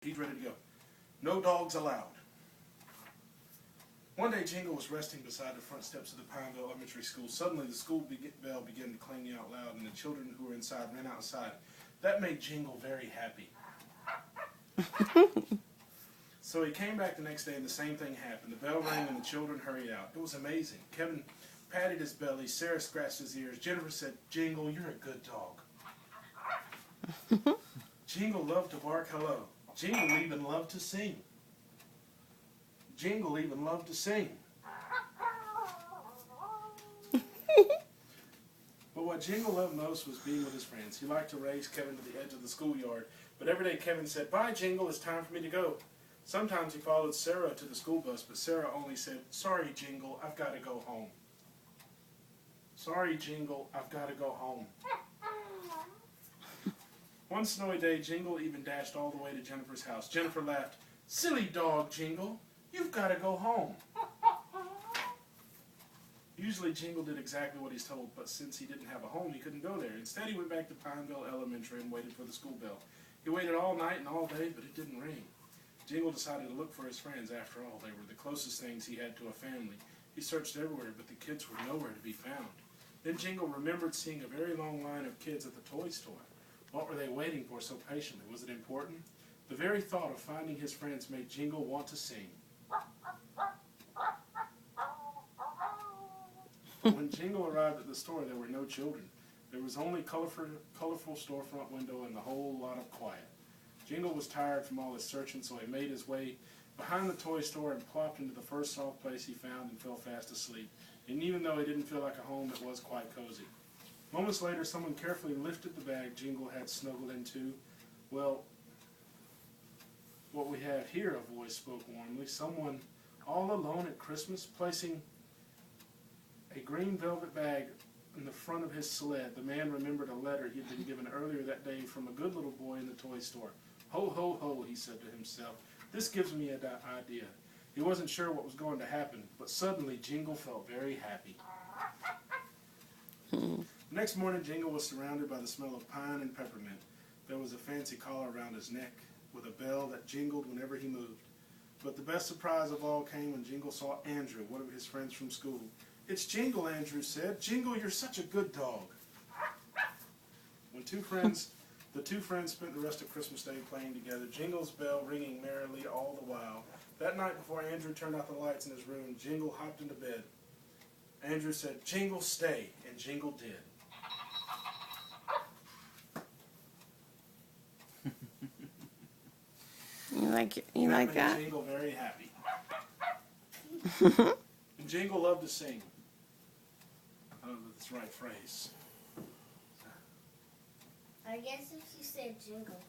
He's ready to go. No dogs allowed. One day, Jingle was resting beside the front steps of the Pineville Elementary School. Suddenly, the school bell began to clang out loud, and the children who were inside ran outside. That made Jingle very happy. So he came back the next day, and the same thing happened. The bell rang, and the children hurried out. It was amazing. Kevin patted his belly. Sarah scratched his ears. Jennifer said, Jingle, you're a good dog. Jingle loved to bark hello. Jingle even loved to sing. Jingle even loved to sing. But what Jingle loved most was being with his friends. He liked to race Kevin to the edge of the schoolyard. But every day Kevin said, bye, Jingle, it's time for me to go. Sometimes he followed Sarah to the school bus, but Sarah only said, sorry, Jingle, I've got to go home. Sorry, Jingle, I've got to go home. One snowy day, Jingle even dashed all the way to Jennifer's house. Jennifer laughed, silly dog, Jingle, you've got to go home. Usually Jingle did exactly what he's told, but since he didn't have a home, he couldn't go there. Instead, he went back to Pineville Elementary and waited for the school bell. He waited all night and all day, but it didn't ring. Jingle decided to look for his friends. After all, they were the closest things he had to a family. He searched everywhere, but the kids were nowhere to be found. Then Jingle remembered seeing a very long line of kids at the toy store. What were they waiting for so patiently? Was it important? The very thought of finding his friends made Jingle want to sing. When Jingle arrived at the store, there were no children. There was only colorful storefront window and a whole lot of quiet. Jingle was tired from all his searching, so he made his way behind the toy store and plopped into the first soft place he found and fell fast asleep. And even though it didn't feel like a home, it was quite cozy. Moments later, someone carefully lifted the bag Jingle had snuggled into. Well, what we have here, a voice spoke warmly. Someone all alone at Christmas, placing a green velvet bag in the front of his sled. The man remembered a letter he had been given earlier that day from a good little boy in the toy store. Ho, ho, ho, he said to himself. This gives me an idea. He wasn't sure what was going to happen, but suddenly Jingle felt very happy. The next morning, Jingle was surrounded by the smell of pine and peppermint. There was a fancy collar around his neck with a bell that jingled whenever he moved. But the best surprise of all came when Jingle saw Andrew, one of his friends from school. It's Jingle, Andrew said. Jingle, you're such a good dog. When the two friends spent the rest of Christmas Day playing together, Jingle's bell ringing merrily all the while. That night before Andrew turned out the lights in his room, Jingle hopped into bed. Andrew said, Jingle, stay, and Jingle did. You like that? Jingle very happy. And Jingle loved to sing. I don't know if that's the right phrase. I guess if you said Jingle.